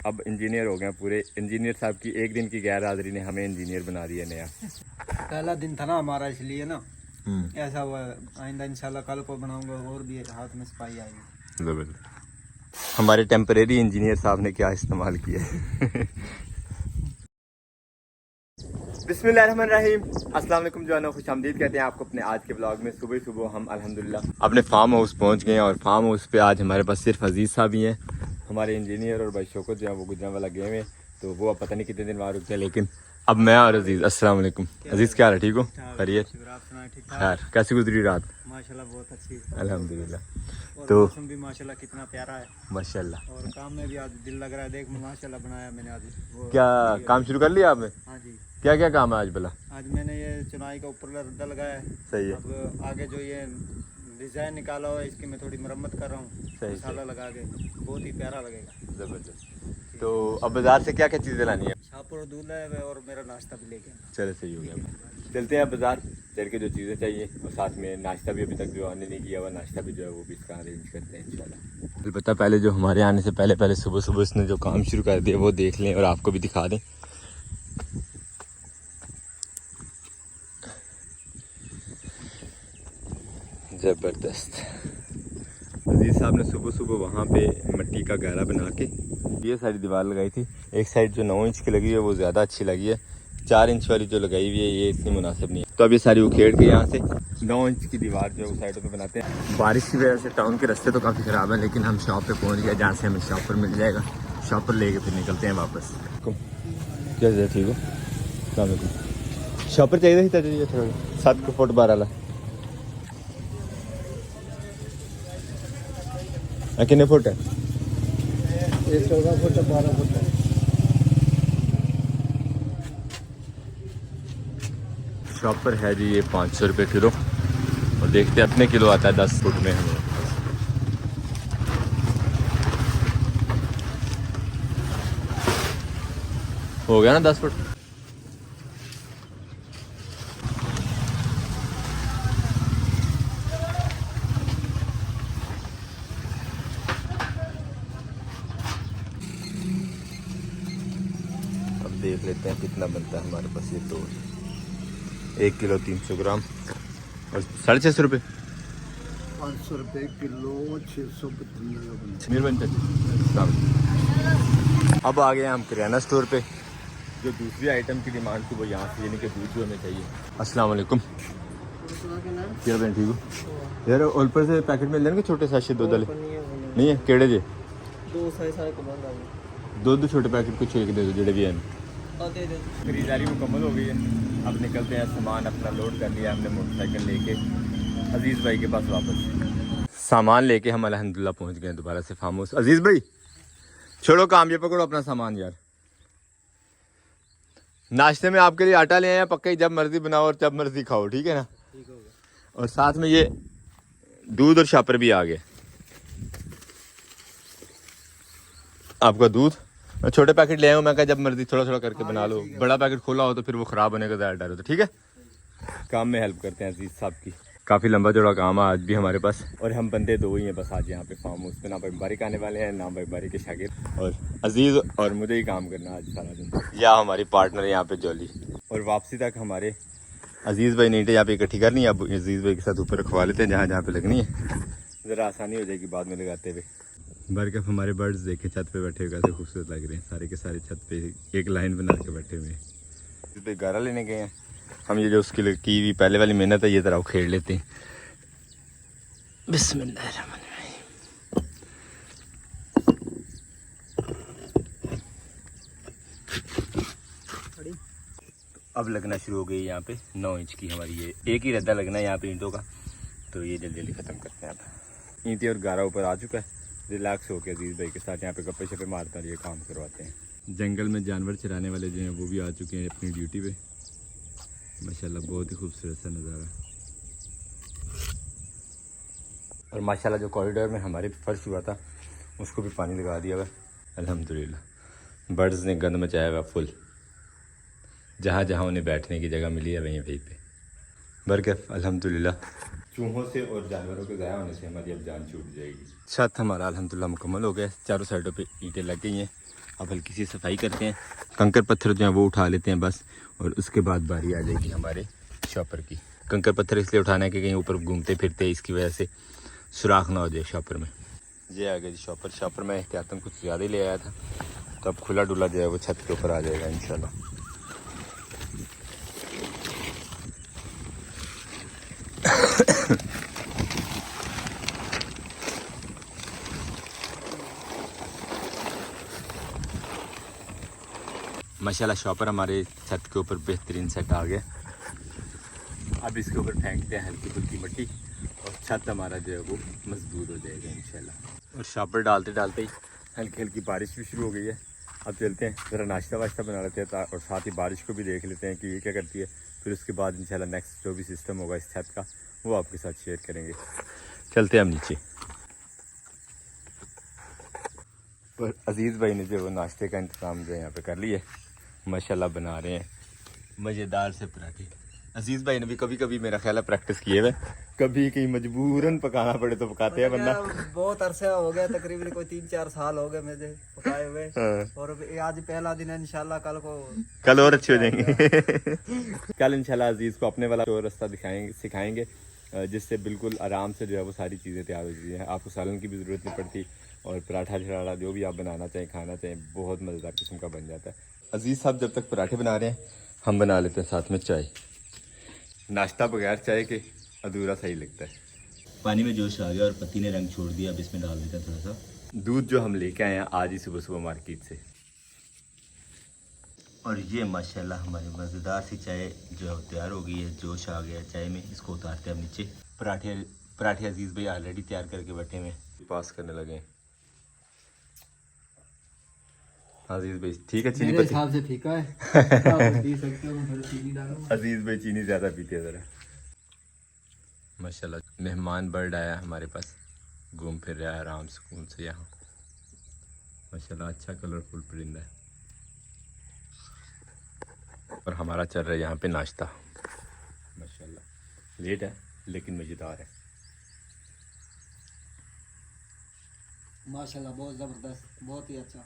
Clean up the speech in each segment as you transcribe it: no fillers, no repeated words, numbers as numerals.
अब इंजीनियर हो गए पूरे। इंजीनियर साहब की एक दिन की गैर हाजिरी ने हमें इंजीनियर बना दिया नया। पहला दिन था ना हमारा, इसलिए ना ऐसा हुआ। आइंदा इंशाल्लाह कल को बनाऊंगा और भी हाथ में सफाई आएगी। जबरदस्त। हमारे टेम्परेरी इंजीनियर साहब ने क्या इस्तेमाल किया है। बिस्मिल्लाहिर्रहमानिर्रहीम, अस्सलाम वालेकुम जवानों, खुशामदीद कहते हैं आपको अपने आज के ब्लॉग में। सुबह सुबह हम अल्हम्दुलिल्लाह अपने फार्म हाउस पहुंच गए हैं और फार्म हाउस पे आज हमारे पास सिर्फ अजीज़ साहब ही हैं। हमारे इंजीनियर और भाई शौकत जो है वो गुजरांवाला गए हुए, तो वो अब पता नहीं कितने दिन वहाँ रुकते हैं। लेकिन अब मैं और अजीज़, अस्सलाम वालेकुम अजीज़, क्या हाल है? ठीक हो? खैरियत? खैर, कैसी गुजरी रात? माशाल्लाह बहुत अच्छी, अल्हम्दुलिल्लाह। और तो मौसम भी माशाल्लाह कितना प्यारा है, माशाल्लाह। और काम में भी आज दिल लग रहा है। देख माशाल्लाह बनाया मैंने आज वो। क्या काम शुरू कर लिया आपने? हाँ जी, क्या क्या काम है आज भला? आज मैंने ये चुनाई का ऊपर रद्दा लगाया है। सही है। अब आगे जो ये डिज़ाइन निकाला हुआ है इसकी मैं थोड़ी मरम्मत कर रहा हूँ, सही, मसाला लगा के, बहुत ही प्यारा लगेगा। ज़बरदस्त। तो अब बाज़ार से क्या क्या चीज़ें लानी है? छापुर दूध है और मेरा नाश्ता भी लेके आना। चलो सही हो गया। चलते हैं बाज़ार, चल के जो चीज़ें चाहिए और साथ में नाश्ता भी अभी तक जो आने नहीं किया हुआ, नाश्ता भी जो है वो भी इसका अरेंज करते हैं इंशाल्लाह। अलबत्ता पहले जो हमारे आने से पहले पहले सुबह सुबह इसने जो काम शुरू कर दिया वो देख लें और आपको भी दिखा दें। ज़बरदस्त। अजीज़ साहब ने सुबह सुबह वहाँ पे मिट्टी का गहरा बना के ये सारी दीवार लगाई थी। एक साइड जो 9 इंच की लगी है वो ज़्यादा अच्छी लगी है, 4 इंच वाली जो लगाई हुई है ये इतनी मुनासिब नहीं है। तो अब ये सारी उखेड़ के यहाँ से 9 इंच की दीवार जो है उस साइडों पे बनाते हैं। बारिश की वजह से टाउन के रास्ते तो काफ़ी ख़राब है, लेकिन हम शॉप पे पहुँच गए जहाँ से हमें शॉप पर मिल जाएगा। शॉप पर लेके फिर निकलते हैं वापस। क्या ठीक हो? शॉप पर चाहिए थी थोड़ा 7 फुट 12 वाला। कितने फुट है? 14 फुट 12 फुट है। शॉप पर है जी ये 500 रुपये किलो, और देखते हैं अपने किलो आता है 10 फुट में हमें। हो गया ना 10 फुट। अब देख लेते हैं कितना बनता है हमारे पास ये। तो 1 किलो 300 ग्राम और 650 रुपये। 500 रुपये किलो, 655। समीर बनते। अब आ गए हम किराना स्टोर पे। जो दूसरी आइटम की डिमांड थी वो यहाँ से, यानी कि दूध जो हमें चाहिए। अस्सलाम वालेकुम। क्या बहन ठीक हो यार? ऊपर से पैकेट मिल जाएंगे छोटे साशे दूध वाले? नहीं है केड़े जे? दो छोटे पैकेट कुछ एक दे दो जेडे भी हैं। खरीदारी मुकम्मल हो गई है, अब निकलते हैं। सामान अपना लोड कर लिया हमने मोटरसाइकिल लेके अजीज़ भाई के पास वापस। सामान लेके हम अल्हम्दुलिल्लाह पहुंच गए दोबारा से फार्म हाउस। अजीज़ भाई छोड़ो काम, ये पकड़ो अपना सामान यार। नाश्ते में आपके लिए आटा ले आए हैं पक्का ही, जब मर्जी बनाओ और जब मर्जी खाओ, ठीक है ना? ठीक हो गया। और साथ में ये दूध और शापर भी आ गए। आपका दूध मैं छोटे पैकेट ले आया हूँ, मैं कहा जब मर्जी थोड़ा थोड़ा करके बना लो। बड़ा पैकेट खोला हो तो फिर वो ख़राब होने का ज़्यादा डर होता है। ठीक है, काम में हेल्प करते हैं अजीज़ साहब की। काफ़ी लंबा चौड़ा काम है आज भी हमारे पास, और हम बंदे 2 ही हैं बस आज यहाँ पे फार्म हाउस पे। ना भाई बारिक आने वाले हैं, ना भाई बारिक के शागिर्द, और अजीज़ और मुझे ही काम करना आज सारा दिन। या हमारी पार्टनर यहाँ पे जॉली। और वापसी तक हमारे अजीज़ भाई नीचे यहाँ पे इकट्ठी करनी है। अब अजीज़ भाई के साथ ऊपर रखवा लेते हैं जहाँ जहाँ पे लगनी है, ज़रा आसानी हो जाएगी बाद में लगाते हुए। बरकत हमारे बर्ड्स देखे छत पे बैठे हुए कैसे खूबसूरत लग रहे हैं, सारे के सारे छत पे एक लाइन बना के बैठे हुए हैं। इस पे गारा लेने गए हैं हम। ये जो उसकी की हुई पहले वाली मेहनत है ये तरह खेड़ लेते हैं। बिस्मिल्लाहिर्रहमानिर्रहीम। अब लगना शुरू हो गई यहाँ पे 9 इंच की हमारी ये एक ही रद्दा लगना है यहाँ पे ईंटों का, तो ये जल्दी जल्दी ख़त्म करते हैं। अब ईंटें और गारा ऊपर आ चुका है। रिलैक्स होकर अजीज़ भाई के साथ यहाँ पे गप्पे शप्पे मारकर ये काम करवाते हैं। जंगल में जानवर चराने वाले जो हैं वो भी आ चुके हैं अपनी ड्यूटी पे। माशाल्लाह बहुत ही खूबसूरत सा नज़ारा। और माशाल्लाह जो कॉरिडोर में हमारे फर्श हुआ था उसको भी पानी लगा दिया हुआ अल्हम्दुलिल्लाह। बर्ड्स ने गंद मचाया हुआ फुल, जहाँ जहाँ उन्हें बैठने की जगह मिली है वहीं वहीं पे। बरकत अल्हम्दुलिल्लाह। चूहों से और जानवरों के ज़ाया होने से हमारी अब जान छूट जाएगी। छत हमारा अल्हम्दुलिल्लाह मुकम्मल हो गया, चारों साइडों पे ईंटें लग गई हैं। अब हल्की सी सफाई करते हैं, कंकर पत्थर जो हैं वो उठा लेते हैं बस, और उसके बाद बारी आ जाएगी हमारे शॉपर की। कंकर पत्थर इसलिए उठाना है कि कहीं ऊपर घूमते फिरते इसकी वजह से सुराख ना हो जाए शॉपर में। ये आ गया जी शॉपर। शॉपर में एहतियातन कुछ ज़्यादा ही ले आया था, तो अब खुला डुला जो है वो छत के ऊपर आ जाएगा इंशाल्लाह। माशाल्लाह शॉपर हमारे छत के ऊपर बेहतरीन सेट आ गया। अब इसके ऊपर फेंकते हैं हल्की फुल्की मिट्टी और छत हमारा जो है वो मजबूत हो जाएगा इंशाल्लाह। और शॉपर डालते डालते ही हल्की हल्की बारिश भी शुरू हो गई है। अब चलते हैं ज़रा नाश्ता वाश्ता बना लेते हैं और साथ ही बारिश को भी देख लेते हैं कि ये क्या करती है। फिर उसके बाद इंशाल्लाह नेक्स्ट जो भी सिस्टम होगा इस छत का वो आपके साथ शेयर करेंगे। चलते हैं हम नीचे। और अजीज़ भाई ने जो वो नाश्ते का इंतज़ाम जो है यहाँ पे कर लिया, माशाल्लाह बना रहे हैं मज़ेदार से पराठे। अजीज़ भाई ने भी कभी कभी मेरा ख्याल है प्रैक्टिस किए हुए, कभी कहीं मजबूरन पकाना पड़े तो पकाते हैं, वरना बहुत अरसा हो गया, तकरीबन कोई 3-4 साल हो गए मुझे पकाए हुए। और आज पहला दिन है, इंशाल्लाह कल और अच्छे हो जाएंगे। कल इंशाल्लाह अजीज़ को अपने वाला तो रास्ता सिखाएंगे जिससे बिल्कुल आराम से जो है वो सारी चीज़ें तैयार हो जाती हैं। आपको सालन की भी ज़रूरत नहीं पड़ती और पराठा शराठा जो भी आप बनाना चाहें खाना चाहें बहुत मज़ेदार किस्म का बन जाता है। अजीज़ साहब जब तक पराठे बना रहे हैं हम बना लेते हैं साथ में चाय। नाश्ता बगैर चाय के अधूरा सही लगता है। पानी में जोश आ गया और पति ने रंग छोड़ दिया। अब इसमें डाल देते हैं थोड़ा सा दूध जो हम लेके आए हैं आज ही सुबह सुबह मार्केट से। और ये माशाल्लाह हमारी मज़ेदार सी चाय जो है तैयार हो गई है। जोश आ गया चाय में, इसको उतारते हैं अब नीचे। पराठे अजीज़ भाई ऑलरेडी तैयार करके बैठे हुए पास करने लगे। अजीज़ भाई ठीक है, चीनी मेरे हिसाब से फीका है। आप पी सकते हो, थोड़ी चीनी डालो। अजीज़ भाई चीनी ज़्यादा पीते हैं ज़रा। माशाल्लाह मेहमान बर्ड आया हमारे पास, घूम फिर रहा है आराम सुकून से यहाँ। माशाल्लाह अच्छा कलरफुल परिंदा है। और हमारा चल रहा है यहाँ पे नाश्ता। माशाल्लाह लेट है लेकिन मज़ेदार है। माशाल्लाह बहुत ज़बरदस्त, बहुत ही अच्छा।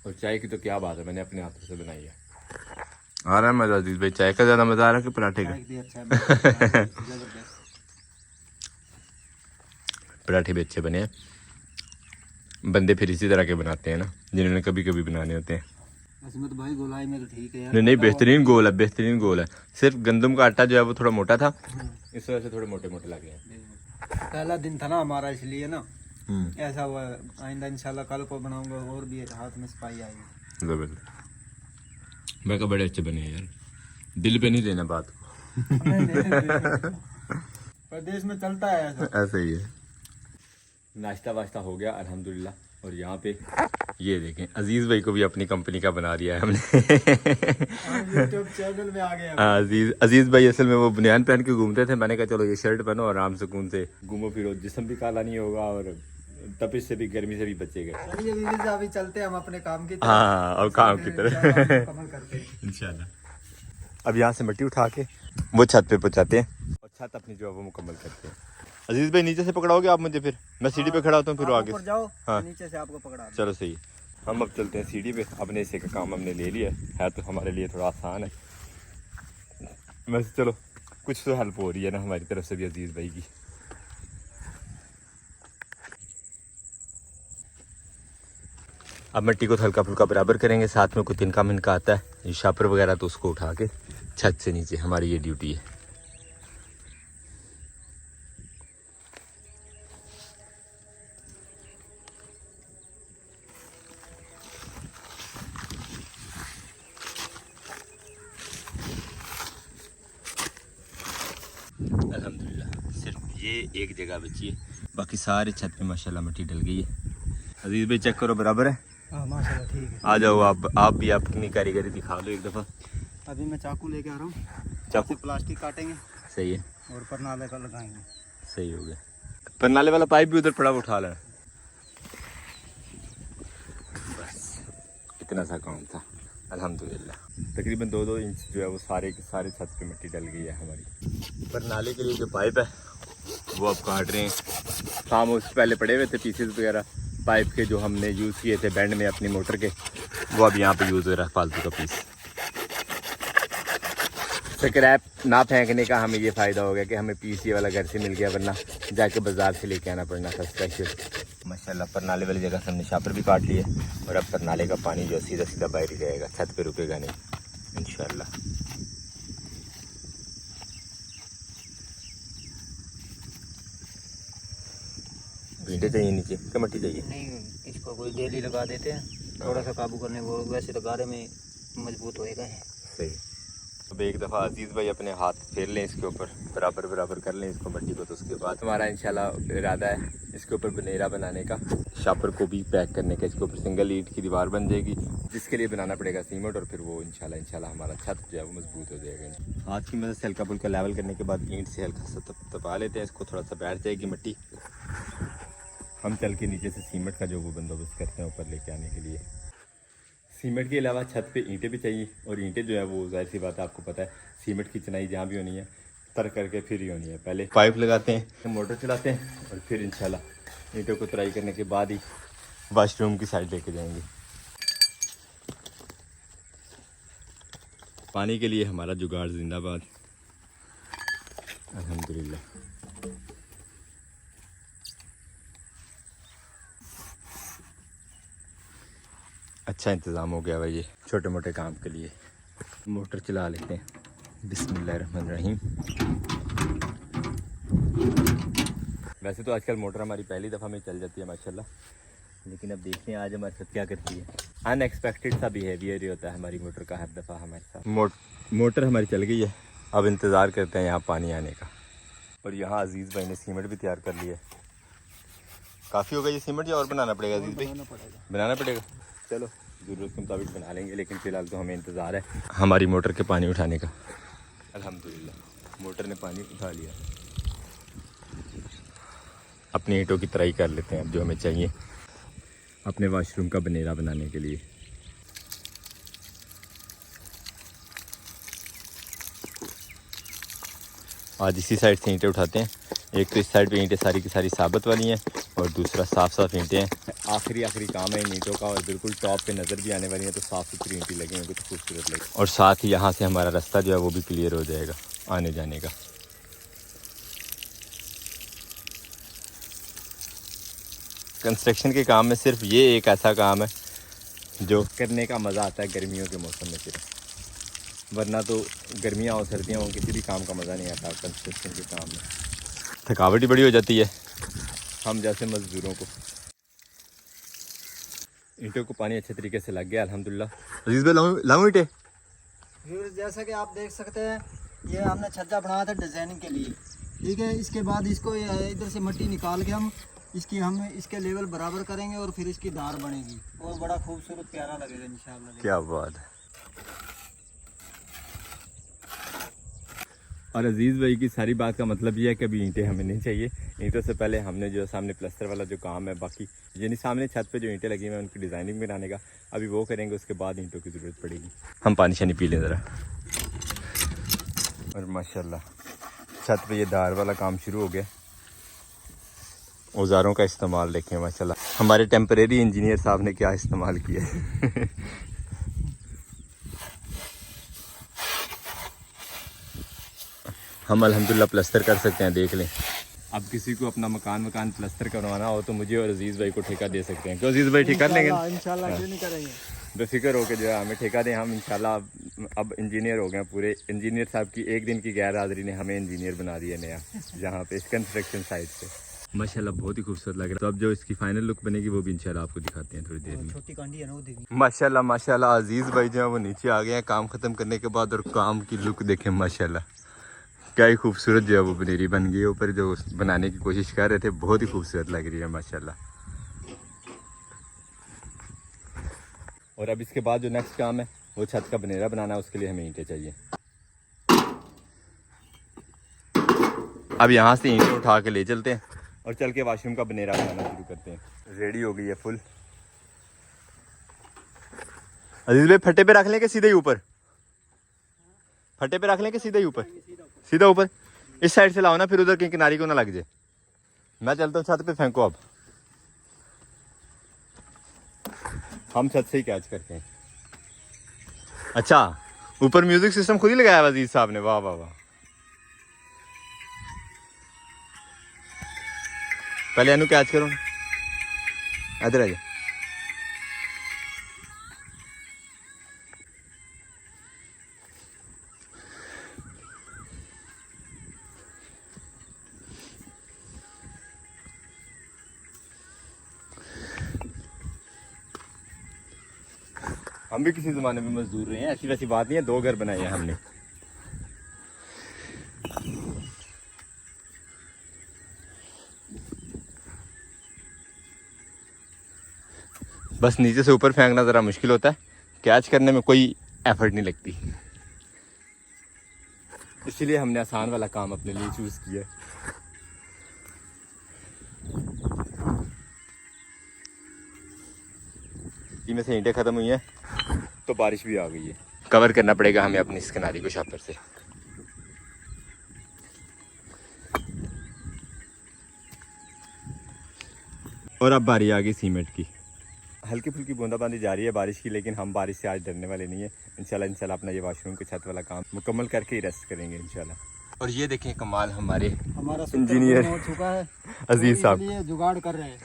और चाय की तो क्या बात है, मैंने अपने हाथों से बनाई है। आ रहा है मज़ा अजीज़ भाई, चाय का ज़्यादा मज़ा आ रहा है कि पराठे का? पराठे भी अच्छे बने हैं। बंदे फिर इसी तरह के बनाते हैं ना जिन्होंने कभी कभी बनाने होते हैं। अजमत भाई गोलाई में तो ठीक है यार। नहीं बेहतरीन गोल है, बेहतरीन गोल है। सिर्फ गंदम का आटा जो है वो थोड़ा मोटा था, इस वजह से थोड़े मोटे मोटे लगे हैं। पहला दिन था ना हमारा इसलिए ना ऐसा हुआ। आइंदा इंशाल्लाह कल को बनाऊंगा और भी हाथ में सफाई आएगी। जबरदस्त। मैं कहा बड़े अच्छे बने हैं यार, दिल पे नहीं लेना बात को। प्रदेश में चलता है ऐसा ही है। नाश्ता वाश्ता हो गया अल्हम्दुलिल्लाह। और यहाँ पे ये देखें अजीज़ भाई को भी अपनी कंपनी का बना दिया है हमने। यूट्यूब चैनल में आ गया। अजीज़ भाई असल में वो बनियान पहन के घूमते थे, मैंने कहा चलो ये शर्ट पहनो आराम सुकून से घूमो फिरो, जिस्म भी काला नहीं होगा और तपिश से भी गर्मी से भी बचेगा। अभी चलते हैं हम अपने काम की तरफ। हाँ और काम की तरफ इंशाल्लाह। अब यहाँ से मिट्टी उठा के वो छत पे पहुँचाते हैं और छत अपनी जो है वो मुकम्मल करते हैं। अजीज़ भाई नीचे से पकड़ाओगे आप मुझे, फिर मैं सीढ़ी पे खड़ा होता हूँ, फिर आगे जाओ। हाँ नीचे से आपको पकड़ा। चलो सही। हम अब चलते हैं सीढ़ी पे। अपने हिस्से का काम हमने ले लिया है तो हमारे लिए थोड़ा आसान है। वैसे चलो कुछ तो हेल्प हो रही है ना हमारी तरफ से भी अजीज़ भाई की। अब मिट्टी को हल्का फुल्का बराबर करेंगे, साथ में कोई तिनका मिनका आता है ये शापर वगैरह, तो उसको उठा के छत से नीचे, हमारी ये ड्यूटी है। अल्हम्दुलिल्लाह सिर्फ ये एक जगह बची है, बाकी सारे छत पे माशाल्लाह मिट्टी डल गई है। अजीज़ भाई चेक करो बराबर है। हाँ माशाल्लाह ठीक है। आ जाओ आप भी अपनी कारीगरी दिखा दो एक दफ़ा। अभी मैं चाकू लेके आ रहा हूँ। चाकू प्लास्टिक काटेंगे। सही है, और परनाले का लगाएंगे। सही हो गया। परनाले वाला पाइप भी उधर पड़ा, उठा लेना बस। इतना सा काम था। अल्हम्दुलिल्लाह तकरीबन 2-2 इंच जो है वो सारे के सारे छत पे मिट्टी डल गई है हमारी। पर नाले के लिए जो पाइप है वो अब काट रहे हैं। काम उससे पहले पड़े हुए थे पीसेस वगैरह पाइप के जो हमने यूज़ किए थे बैंड में अपनी मोटर के, वो अब यहाँ पे यूज़ हो रहा है फालतू का पीस। स्क्रैप ना फेंकने का हमें ये फ़ायदा हो गया कि हमें पीस ये वाला घर से मिल गया, वरना जाके बाज़ार से लेके आना पड़ना था स्पेशल। माशाल्लाह परनाले वाली जगह से हमने शापर भी काट लिए और अब परनाले का पानी जो सीधा सीधा बाहर ही जाएगा, छत पे रुकेगा नहीं इंशाल्लाह। ईंटें चाहिए नीचे क्या मिट्टी चाहिए? नहीं, इसको कोई डेली लगा देते हैं थोड़ा सा काबू करने, वो वैसे तो गारे में मजबूत होएगा है। सही। अब एक दफ़ा अजीज़ भाई अपने हाथ फेर लें इसके ऊपर, बराबर बराबर कर लें इसको मट्टी को, तो उसके बाद हमारा इंशाल्लाह इरादा है इसके ऊपर बनेरा बनाने का, शापर को भी पैक करने का। इसके ऊपर सिंगल ईंट की दीवार बन जाएगी जिसके लिए बनाना पड़ेगा सीमेंट, और फिर वो इंशाल्लाह हमारा छत जो है वो मजबूत हो जाएगा। हाथ की मदद से हल्का फुल्का लेवल करने के बाद ईंट से हल्का सा तपा लेते हैं इसको, थोड़ा सा बैठ जाएगी मिट्टी। हम चल के नीचे से सीमेंट का जो वो बंदोबस्त करते हैं ऊपर लेके आने के लिए। सीमेंट के अलावा छत पे ईंटें भी चाहिए, और ईंटें जो है वो जाहिर सी बात है आपको पता है सीमेंट की चिनाई जहाँ भी होनी है तर करके फिर ही होनी है। पहले पाइप लगाते हैं, मोटर चलाते हैं, और फिर इंशाल्लाह ईंटों को तराई करने के बाद ही वाशरूम की साइड लेके जाएंगे। पानी के लिए हमारा जुगाड़ जिंदाबाद अल्हम्दुलिल्लाह। अच्छा इंतज़ाम हो गया भाई ये छोटे मोटे काम के लिए। मोटर चला लेते हैं बिस्मिल्लाहिर्रहमानिर्रहीम। वैसे तो आजकल मोटर हमारी पहली दफ़ा में चल जाती है माशाल्लाह, लेकिन अब देखते हैं आज हमारे साथ क्या करती है। अनएक्सपेक्टेड सा बिहेवियर ही होता है हमारी मोटर का हर दफ़ा हमारे साथ। मोटर हमारी चल गई है, अब इंतज़ार करते हैं यहाँ पानी आने का। और यहाँ अजीज़ भाई ने सीमेंट भी तैयार कर लिया है। काफ़ी होगा ये सीमेंट या और बनाना पड़ेगा अजीज़ भाई? बनाना पड़ेगा, चलो ज़रूरत के मुताबिक बना लेंगे, लेकिन फ़िलहाल तो हमें इंतज़ार है हमारी मोटर के पानी उठाने का। अल्हम्दुलिल्लाह मोटर ने पानी उठा लिया। अपनी ईंटों की तराई कर लेते हैं अब जो हमें चाहिए अपने वाशरूम का बनेरा बनाने के लिए। आज इसी साइड से ईंटें उठाते हैं। एक तो इस साइड पे ईंटें सारी की सारी साबित वाली हैं, और दूसरा साफ़ साफ़ ईंटें हैं। आखिरी काम है इन ईंटों का, और बिल्कुल टॉप पे नज़र भी आने वाली हैं, तो साफ़ सुथरी ईंटें लगी होंगी तो खूबसूरत लगे। और साथ ही यहाँ से हमारा रास्ता जो है वो भी क्लियर हो जाएगा आने जाने का। कंस्ट्रक्शन के काम में सिर्फ ये एक ऐसा काम है जो करने का मज़ा आता है गर्मियों के मौसम में सिर्फ, वरना तो गर्मियाँ हो सर्दियाँ हो किसी भी काम का मज़ा नहीं आता कंस्ट्रक्शन के काम में। थकावट ही बड़ी हो जाती है हम जैसे मज़दूरों को। ईंटों को पानी अच्छे तरीके से लग गया अल्हम्दुलिल्लाह। अजीज़ भाई लाऊं ईंटें? जैसा कि आप देख सकते हैं ये हमने छज्जा बनाया था डिज़ाइनिंग के लिए, ठीक है। इसके बाद इसको इधर से मिट्टी निकाल के हम इसके लेवल बराबर करेंगे, और फिर इसकी धार बनेगी और बड़ा खूबसूरत प्यारा लगेगा इंशाल्लाह। क्या बात है। और अजीज़ भाई की सारी बात का मतलब ये है कि अभी ईंटें हमें नहीं चाहिए। ईंटों से पहले हमने जो सामने प्लस्तर वाला जो काम है, बाकी यानी सामने छत पे जो ईंटें लगी हुई हैं उनकी डिज़ाइनिंग बनाने का अभी वो करेंगे, उसके बाद ईंटों की ज़रूरत पड़ेगी। हम पानी शानी पी लें ज़रा। और माशाल्लाह छत पे ये धार वाला काम शुरू हो गया। औज़ारों का इस्तेमाल देखें माशाल्लाह हमारे टेम्परेरी इंजीनियर साहब ने क्या इस्तेमाल किया है। हम अल्हम्दुलिल्लाह प्लस्तर कर सकते हैं, देख लें। अब किसी को अपना मकान प्लस्तर करवाना हो तो मुझे और अजीज़ भाई को ठेका दे सकते हैं। क्यों अजीज़ भाई ठेका लेंगे? इंशाल्लाह क्यों नहीं करेंगे। बेफिक्र हो के जो है हमें ठेका दें, हम इंशाल्लाह अब इंजीनियर हो गए पूरे। इंजीनियर साहब की एक दिन की गैर हाज़िरी ने हमें इंजीनियर बना दिया नया जहाँ पे इस कंस्ट्रक्शन साइट पे। माशाल्लाह बहुत ही खूबसूरत लग रहा है। तो अब जो इसकी फाइनल लुक बनेगी वो भी इंशाल्लाह आपको दिखाते हैं थोड़ी देर में। छोटी कांडी है ना वो देगी। माशाल्लाह अजीज़ भाई जो है वो नीचे आ गए हैं काम ख़त्म करने के बाद, और काम की लुक देखें माशाल्लाह क्या ही खूबसूरत जो है वो बनेरी बन गई है। ऊपर जो बनाने की कोशिश कर रहे थे बहुत ही खूबसूरत लग रही है माशाल्लाह। और अब इसके बाद जो नेक्स्ट काम है वो छत का बनेरा बनाना है, उसके लिए हमें ईंटें चाहिए। अब यहाँ से ईंटें उठा के ले चलते हैं और चल के वाशरूम का बनेरा बनाना शुरू करते हैं। रेडी हो गई है फुल। अजीज भाई फटे पे रख लें कि सीधे ही ऊपर? फटे पे रख लें कि सीधे ही ऊपर? सीधा ऊपर। इस साइड से लाओ ना, फिर उधर की किनारी को ना लग जाए। मैं चलता हूँ छत पे, फेंको अब। हम छत से ही कैच करते हैं। अच्छा, ऊपर म्यूजिक सिस्टम खुद ही लगाया अजीज साहब ने, वाह वाह वाह। पहले अनु कैच करो, इधर आ जा। हम भी किसी जमाने में मजदूर रहे हैं, ऐसी वैसी बात नहीं है। 2 घर बनाए हैं हमने। बस नीचे से ऊपर फेंकना ज़रा मुश्किल होता है, कैच करने में कोई एफर्ट नहीं लगती, इसलिए हमने आसान वाला काम अपने लिए चूज़ किया। इनमें से ईंटें ख़त्म हुई हैं तो बारिश भी आ गई है। कवर करना पड़ेगा हमें अपनी इस किनारी को शापर से। और अब बारी आ गई सीमेंट की। हल्की फुल्की बूंदाबांदी जारी है बारिश की, लेकिन हम बारिश से आज डरने वाले नहीं है। इंशाल्लाह अपना ये वॉशरूम के छत वाला काम मुकम्मल करके ही रेस्ट करेंगे इंशाल्लाह। और ये देखें कमाल, हमारा इंजीनियर हो चुका है, अजीज साहब जुगाड़ कर रहे हैं।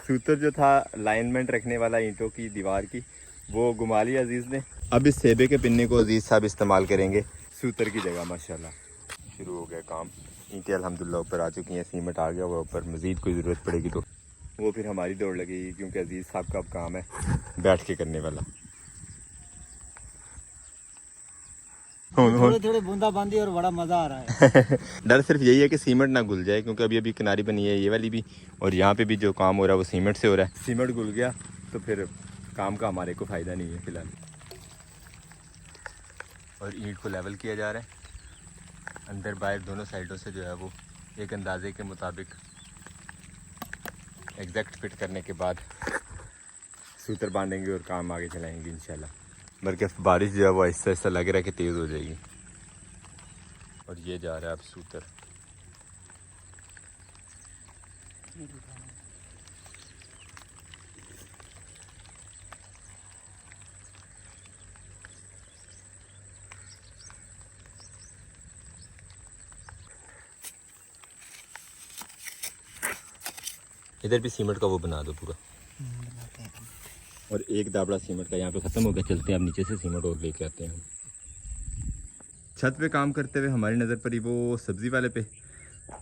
सूत्र जो था अलाइनमेंट रखने वाला ईंटों की दीवार की, वो घुमा लिया अजीज ने। अब इस सेबे के पिन्ने को अजीज साहब इस्तेमाल करेंगे सूत्र की जगह। माशाल्लाह शुरू हो गया काम। ईंटें अल्हम्दुलिल्लाह ऊपर आ चुकी हैं, सीमेंट आ गया हुआ ऊपर। मज़ीद कोई ज़रूरत पड़ेगी तो वो फिर हमारी दौड़ लगेगी, क्योंकि अजीज साहब का अब काम है बैठ के करने वाला। थोड़े थोड़े बूंदाबांदी और बड़ा मज़ा आ रहा है। डर सिर्फ यही है कि सीमेंट ना घुल जाए, क्योंकि अभी अभी किनारी बनी है ये वाली भी, और यहाँ पे भी जो काम हो रहा है वो सीमेंट से हो रहा है। सीमेंट घुल गया तो फिर काम का हमारे को फ़ायदा नहीं है फिलहाल। और ईंट को लेवल किया जा रहा है अंदर बाहर दोनों साइडों से, जो है वो एक अंदाजे के मुताबिक एग्जैक्ट फिट करने के बाद सूत्र बांधेंगे और काम आगे चलाएंगे इंशाल्लाह। बल्कि बारिश जो है वो आहिस्ता आहिस्ता लग रहा है कि तेज़ हो जाएगी। और ये जा रहा है अब सूत्र। इधर भी सीमेंट का वो बना दो पूरा। और एक दाबड़ा सीमेंट का यहाँ पे ख़त्म हो गया। चलते हैं अब नीचे से सीमेंट और लेके आते हैं। छत पे काम करते हुए हमारी नज़र पड़ी वो सब्ज़ी वाले पे।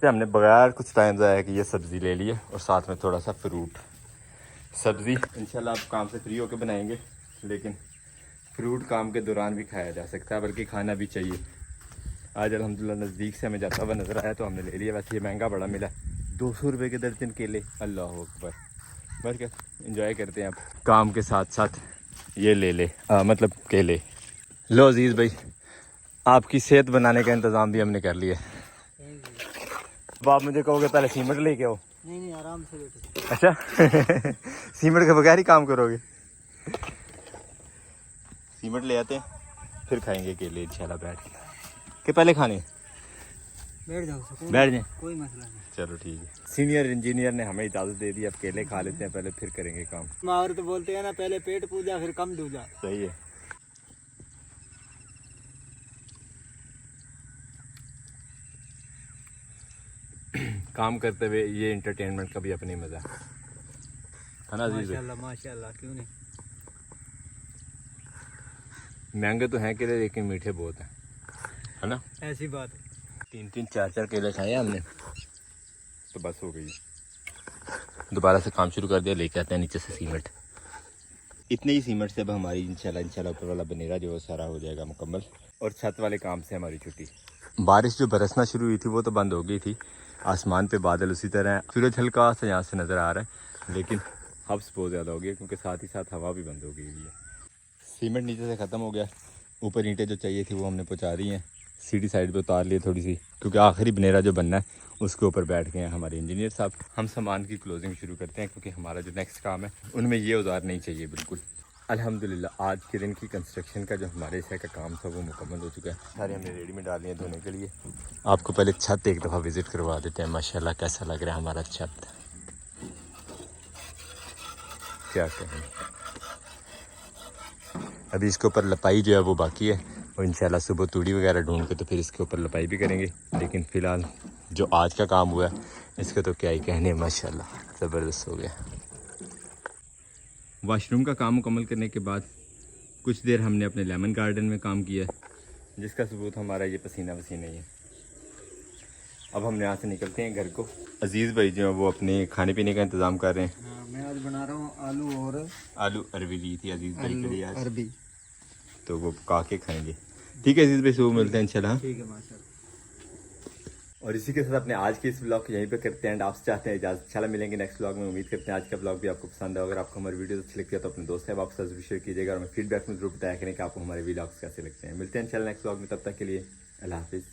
हमने बगैर कुछ टाइम ज़ाया कि ये सब्ज़ी ले लिए और साथ में थोड़ा सा फ्रूट। सब्ज़ी इंशाल्लाह आप काम से फ्री होकर बनाएंगे, लेकिन फ्रूट काम के दौरान भी खाया जा सकता है, बल्कि खाना भी चाहिए। आज अल्हम्दुलिल्लाह नज़दीक से हमें जाता हुआ नज़र आया तो हमने ले लिया। वैसे ये महंगा बड़ा मिला, 200 रुपये के दर्जन केले। अल्लाह अकबर। बस क्या इंजॉय करते हैं अब काम के साथ साथ। ये ले ले मतलब केले। लो अजीज़ भाई, आपकी सेहत बनाने का इंतज़ाम भी हमने कर लिया। अब आप मुझे कहोगे पहले सीमेंट लेके आओ। नहीं आराम से बैठो। अच्छा सीमेंट के बगैर ही काम करोगे? सीमेंट ले आते हैं फिर खाएंगे केले इंशाल्लाह बैठ के पहले खाने। बैठ जाओ, बैठ जाए, कोई मसला नहीं। चलो ठीक है। सीनियर इंजीनियर ने हमें इजाज़त दे दी, अब केले खा लेते हैं पहले, फिर करेंगे काम। माहौर तो बोलते हैं ना, पहले पेट पूजा फिर कम दूजा। सही है। काम करते हुए ये एंटरटेनमेंट का भी अपनी मज़ा है ना अजीज़? माशाल्लाह माशाल्लाह, क्यों नहीं। महंगे तो हैं केले, लेकिन मीठे बहुत हैं, है ना? ऐसी बात है। 3-3 4-4 केले खाए हमने तो बस हो गई। दोबारा से काम शुरू कर दिया, लेके आते हैं नीचे से सीमेंट। इतने ही सीमेंट से अब हमारी इंशाल्लाह ऊपर वाला बनेरा जो सारा हो जाएगा मुकम्मल, और छत वाले काम से हमारी छुट्टी। बारिश जो बरसना शुरू हुई थी वो तो बंद हो गई थी। आसमान पे बादल उसी तरह है, सूरज हल्का सा यहाँ से नज़र आ रहा है, लेकिन हब्स बहुत ज़्यादा हो गया, क्योंकि साथ ही साथ हवा भी बंद हो गई है। सीमेंट नीचे से ख़त्म हो गया। ऊपर ईंटें जो चाहिए थी वो हमने पहुँचा दी हैं। सीढ़ी साइड पे उतार लिए थोड़ी सी, क्योंकि आखिरी बनेरा जो बनना है उसके ऊपर बैठ गए हैं हमारे इंजीनियर साहब। हम सामान की क्लोजिंग शुरू करते हैं, क्योंकि हमारा जो नेक्स्ट काम है उनमें ये औजार नहीं चाहिए बिल्कुल। अल्हम्दुलिल्लाह आज के दिन की कंस्ट्रक्शन का जो हमारे हिस्से का काम था वो मुकम्मल हो चुका है। सारे हमने रेडी में डाल दिए धोने के लिए। आपको पहले छत एक दफ़ा विज़िट करवा देते हैं। माशाल्लाह कैसा लग रहा है हमारा छत, क्या कहें। अभी इसके ऊपर लपाई जो है वो बाकी है और इंशाल्लाह सुबह तूड़ी वगैरह ढूंढ के तो फिर इसके ऊपर लपाई भी करेंगे। लेकिन फ़िलहाल जो आज का काम हुआ है इसका तो क्या ही कहने, माशाल्लाह ज़बरदस्त हो गया। वॉशरूम का काम मुकम्मल करने के बाद कुछ देर हमने अपने लेमन गार्डन में काम किया, जिसका सबूत हमारा ये पसीना वसीना ही है। अब हम यहाँ से निकलते हैं घर को। अजीज़ भाई जो है वो अपने खाने पीने का इंतज़ाम कर रहे हैं। मैं आज बना रहा हूँ आलू अरबी ली थी अजीज़ भाई के लिए आज, अरबी, तो वो पका के खाएंगे। ठीक है अजीज़ भाई, सुबह मिलते हैं इंशाल्लाह। ठीक है माशाल्लाह। और इसी के साथ अपने आज के इस ब्लॉग को यहीं पे करते हैं। आपसे चाहते हैं इजाज़त, इंशाल्लाह मिलेंगे नेक्स्ट ब्लॉग में। उम्मीद करते हैं आज का ब्लॉग भी आपको पसंद है। अगर आपको हमारी वीडियो अच्छी लगती है तो अपने दोस्त है आपके साथ जरूर शेयर कीजिएगा और हमें फीडबैक में जरूर बताया करें कि आपको हमारे व्लॉग्स कैसे लगते हैं। मिलते हैं इंशाल्लाह नेक्स्ट ब्लॉग में, तब तक के लिए अल्लाह हाफिज़।